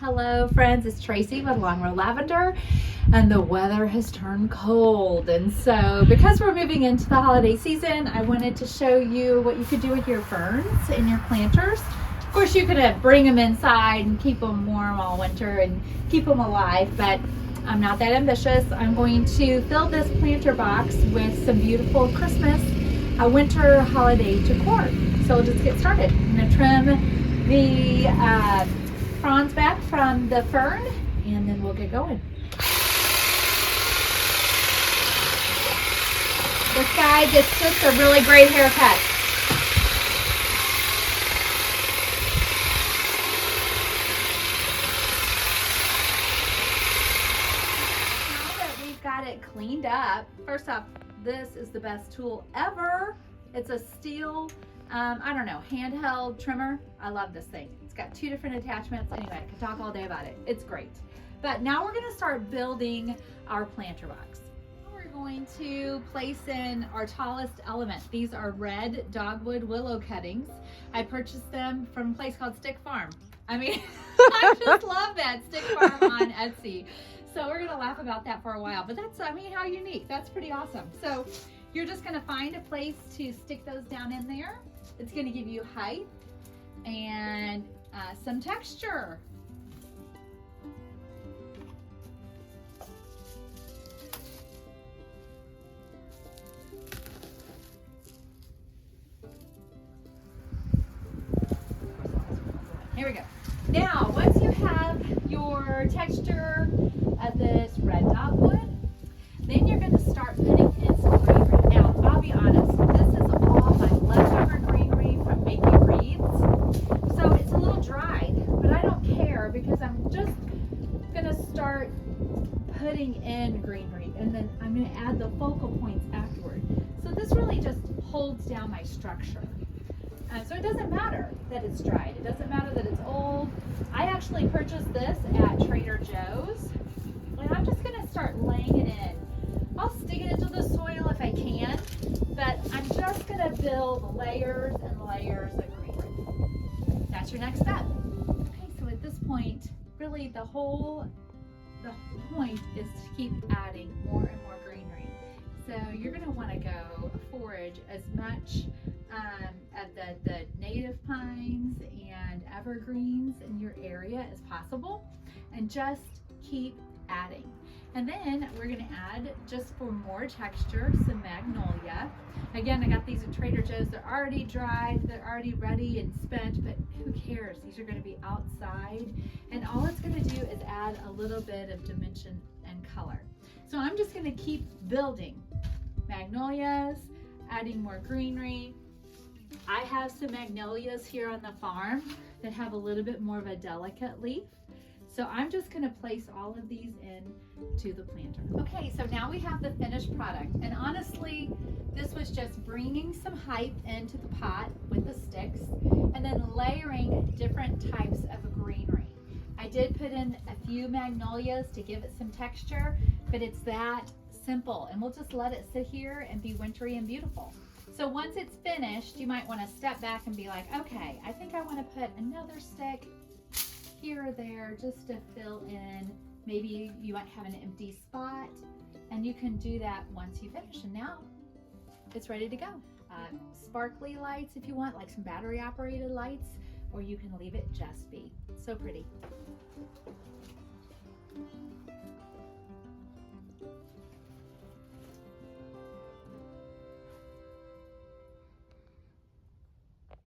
Hello friends, it's Tracy with Long Row Lavender, and the weather has turned cold, and so because we're moving into the holiday season, I wanted to show you what you could do with your ferns and your planters. Of course, you could bring them inside and keep them warm all winter and keep them alive, but I'm not that ambitious. I'm going to fill this planter box with some beautiful Christmas winter holiday decor. So we'll just get started. I'm going to trim the fronds back from the fern, and then we'll get going. This guy gets just a really great haircut. Now that we've got it cleaned up, first off, this is the best tool ever. It's a steel, I don't know, handheld trimmer. I love this thing. It's got 2 different attachments. Anyway, I could talk all day about it. It's great. But now we're gonna start building our planter box. We're going to place in our tallest element. These are red dogwood willow cuttings. I purchased them from a place called Stick Farm. I mean, I just love that, Stick Farm on Etsy. So we're gonna laugh about that for a while, but that's, I mean, how unique. That's pretty awesome. So you're just gonna find a place to stick those down in there. It's gonna give you height and some texture. Here we go. Now, once you have your texture of this red dogwood, then you're going to start putting in some greenery. Now, I'll be honest, this is all my leftover greenery from making wreaths. So it's a little dried, but I don't care because I'm just going to start putting in greenery, and then I'm going to add the focal points afterward. So this really just holds down my structure. So it doesn't matter that it's dried. It doesn't matter that it's old. I actually purchased this at Trader Joe's, and I'm just going to start laying it in. I'll stick it into the soil if I can, but I'm just going to build layers and layers of greenery. That's your next step. Okay, so at this point, really the point is to keep adding more and more greenery. So you're going to want to go forage as much of the native pines and evergreens in your area as possible, and just keep adding. And then we're going to add, just for more texture, some magnolia. Again, I got these at Trader Joe's. They're already dried, they're already ready and spent, but who cares? These are going to be outside, and all it's going to do is add a little bit of dimension and color. So I'm just going to keep building magnolias, adding more greenery. I have some magnolias here on the farm that have a little bit more of a delicate leaf. So I'm just going to place all of these into the planter. Okay, so now we have the finished product. And honestly, this was just bringing some height into the pot with the sticks and then layering different types of greenery. I did put in a few magnolias to give it some texture, but it's that simple. And we'll just let it sit here and be wintry and beautiful. So once it's finished, you might want to step back and be like, okay, I think I want to put another stick here or there just to fill in. Maybe you might have an empty spot, and you can do that once you finish. And now it's ready to go. Sparkly lights if you want, like some battery operated lights, or you can leave it just be. So pretty.